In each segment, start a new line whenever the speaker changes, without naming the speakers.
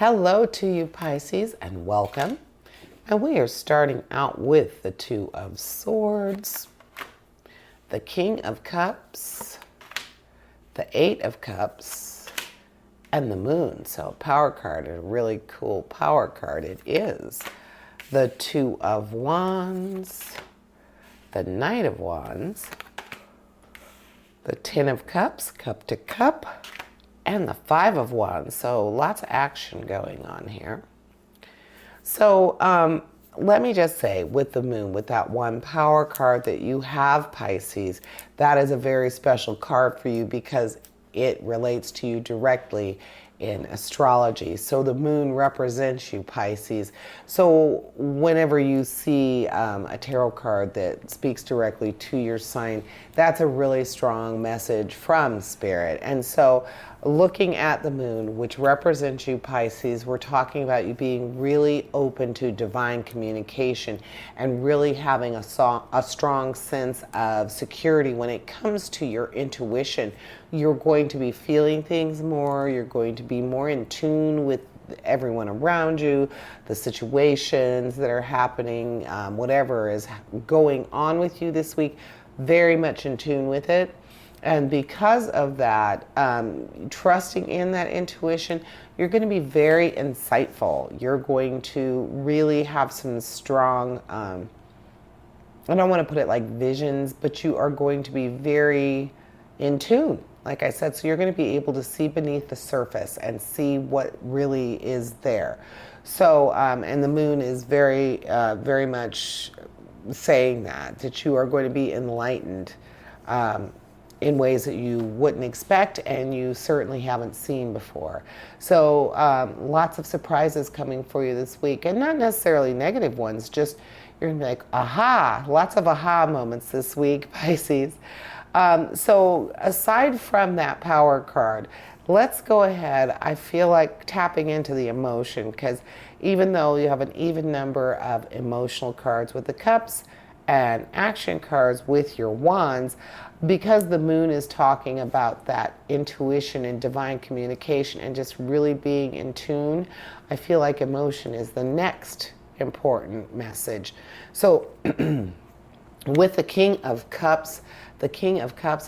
Hello to you, Pisces, and welcome. And we are starting out with the Two of Swords, the King of Cups, the Eight of Cups, and the Moon. So a power card, a really cool power card it is. The Two of Wands, the Knight of Wands, the Ten of Cups, cup to cup, and the Five of Wands. So lots of action going on here. So let me just say, with the Moon, with that one power card that you have, Pisces, that is a very special card for you because it relates to you directly in astrology. So the Moon represents you, Pisces. So whenever you see a tarot card that speaks directly to your sign, that's a really strong message from Spirit. And so looking at the Moon, which represents you, Pisces, we're talking about you being really open to divine communication and really having a strong sense of security when it comes to your intuition. You're going to be feeling things more. You're going to be more in tune with everyone around you, the situations that are happening, whatever is going on with you this week, very much in tune with it. And because of that, trusting in that intuition, you're going to be very insightful. You're going to really have some strong, I don't want to put it like visions, but you are going to be very in tune, like I said. So you're going to be able to see beneath the surface and see what really is there. So, and the Moon is very, very much saying that you are going to be enlightened in ways that you wouldn't expect and you certainly haven't seen before. So lots of surprises coming for you this week, and not necessarily negative ones, just you're gonna be like, aha, lots of aha moments this week, Pisces. So aside from that power card, let's go ahead. I feel like tapping into the emotion, because even though you have an even number of emotional cards with the cups and action cards with your wands, because the Moon is talking about that intuition and divine communication and just really being in tune, I feel like emotion is the next important message. So with the King of Cups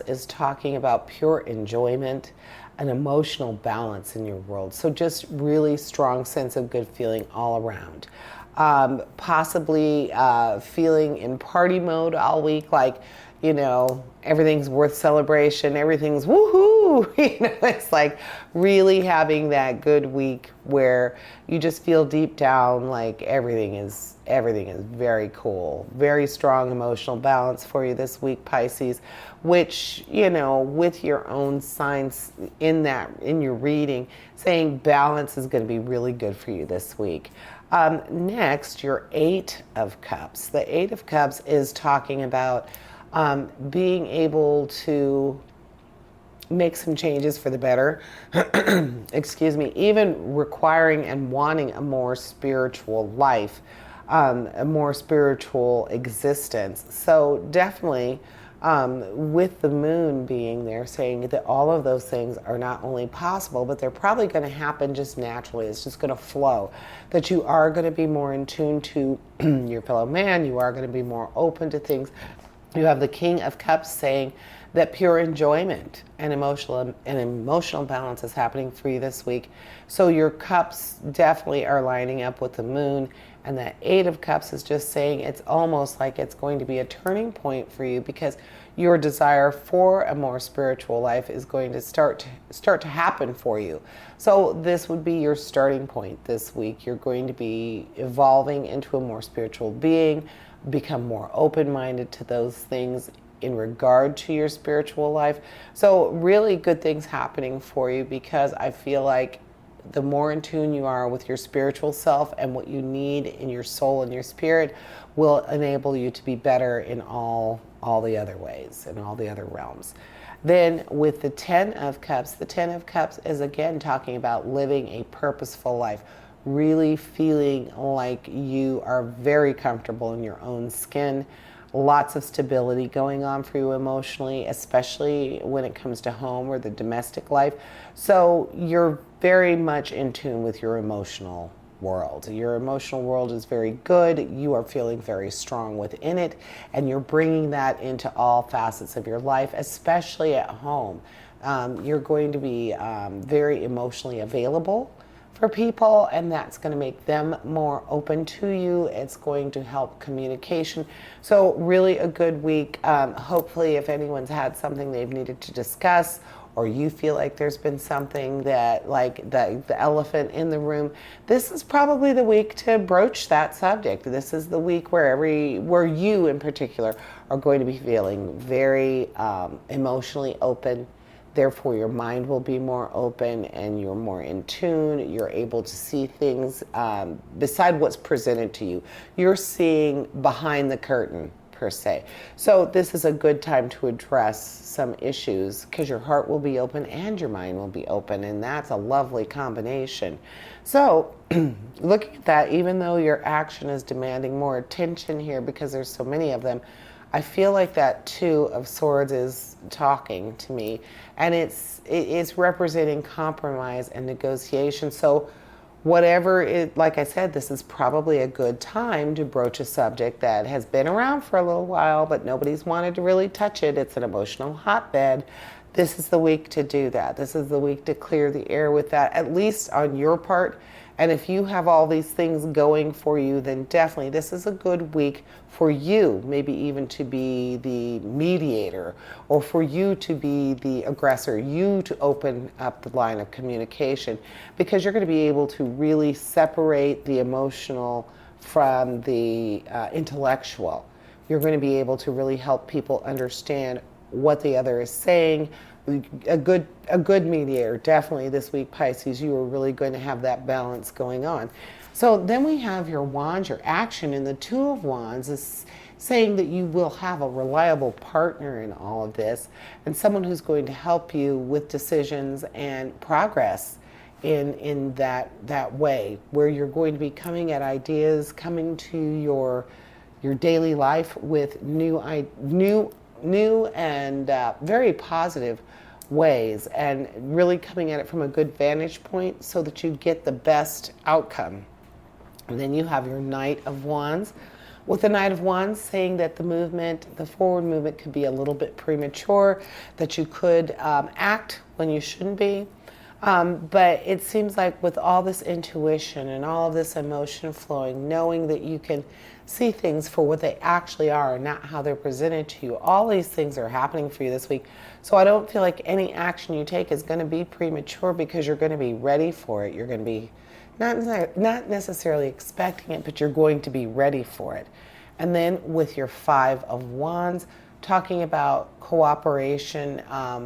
is talking about pure enjoyment and emotional balance in your world. So just really strong sense of good feeling all around. Possibly feeling in party mode all week, like, everything's worth celebration, everything's woohoo, it's like really having that good week where you just feel deep down like everything is very cool. Very strong emotional balance for you this week, Pisces, which, with your own signs in your reading, saying balance is going to be really good for you this week. Next, your Eight of Cups. The Eight of Cups is talking about being able to make some changes for the better, excuse me, even requiring and wanting a more spiritual life, a more spiritual existence. So definitely with the Moon being there, saying that all of those things are not only possible, but they're probably going to happen just naturally. It's just going to flow. That you are going to be more in tune to your fellow man. You are going to be more open to things. You have the King of Cups saying that pure enjoyment and emotional balance is happening for you this week. So your cups definitely are lining up with the Moon. And that Eight of Cups is just saying it's almost like it's going to be a turning point for you, because your desire for a more spiritual life is going to start to happen for you. So this would be your starting point this week. You're going to be evolving into a more spiritual being, become more open-minded to those things in regard to your spiritual life. So really good things happening for you, because I feel like the more in tune you are with your spiritual self and what you need in your soul and your spirit will enable you to be better in all the other ways, in all the other realms. Then with the Ten of Cups is again talking about living a purposeful life, really feeling like you are very comfortable in your own skin, lots of stability going on for you emotionally, especially when it comes to home or the domestic life. So you're very much in tune with your emotional world. Your emotional world is very good. You are feeling very strong within it, and you're bringing that into all facets of your life, especially at home. You're going to be very emotionally available for people, and that's going to make them more open to you. It's going to help communication. So really a good week. Hopefully if anyone's had something they've needed to discuss, or you feel like there's been something that, like the elephant in the room, this is probably the week to broach that subject. This is the week where you in particular are going to be feeling very emotionally open. Therefore, your mind will be more open and you're more in tune. You're able to see things beside what's presented to you. You're seeing behind the curtain, per se. So this is a good time to address some issues because your heart will be open and your mind will be open, and that's a lovely combination. So looking at that, even though your action is demanding more attention here because there's so many of them, I feel like that Two of Swords is talking to me, and it's representing compromise and negotiation. So whatever it, like I said, this is probably a good time to broach a subject that has been around for a little while, but nobody's wanted to really touch it. It's an emotional hotbed. This is the week to do that. This is the week to clear the air with that, at least on your part. And if you have all these things going for you, then definitely this is a good week for you, maybe even to be the mediator, or for you to be the aggressor, you to open up the line of communication, because you're going to be able to really separate the emotional from the intellectual. You're going to be able to really help people understand what the other is saying. A good mediator, definitely this week, Pisces, you are really going to have that balance going on. So then we have your wands, your action, and the Two of Wands is saying that you will have a reliable partner in all of this, and someone who's going to help you with decisions and progress in that way, where you're going to be coming at ideas, coming to your daily life with new and very positive ways, and really coming at it from a good vantage point so that you get the best outcome. And then you have your Knight of Wands, with the Knight of Wands saying that the forward movement could be a little bit premature, that you could act when you shouldn't be. But it seems like with all this intuition and all of this emotion flowing, knowing that you can see things for what they actually are and not how they're presented to you, all these things are happening for you this week. So I don't feel like any action you take is going to be premature, because you're going to be ready for it. You're going to be not necessarily expecting it, but you're going to be ready for it. And then with your Five of Wands, talking about cooperation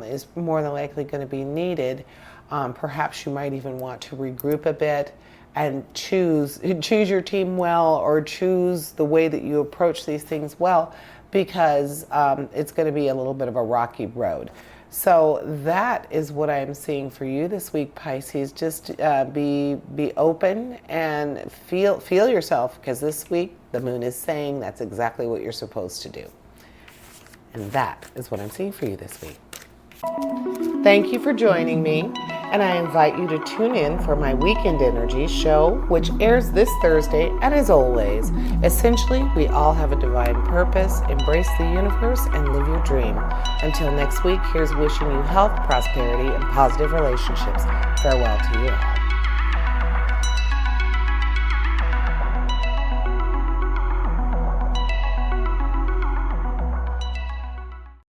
is more than likely going to be needed. Perhaps you might even want to regroup a bit and choose your team well, or choose the way that you approach these things well, because it's going to be a little bit of a rocky road. So that is what I'm seeing for you this week, Pisces. Just be open and feel yourself, because this week the moon is saying that's exactly what you're supposed to do. And that is what I'm seeing for you this week. Thank you for joining me, and I invite you to tune in for my Weekend Energy show, which airs this Thursday. And as always, essentially, we all have a divine purpose. Embrace the universe and live your dream. Until next week, here's wishing you health, prosperity, and positive relationships. Farewell to you.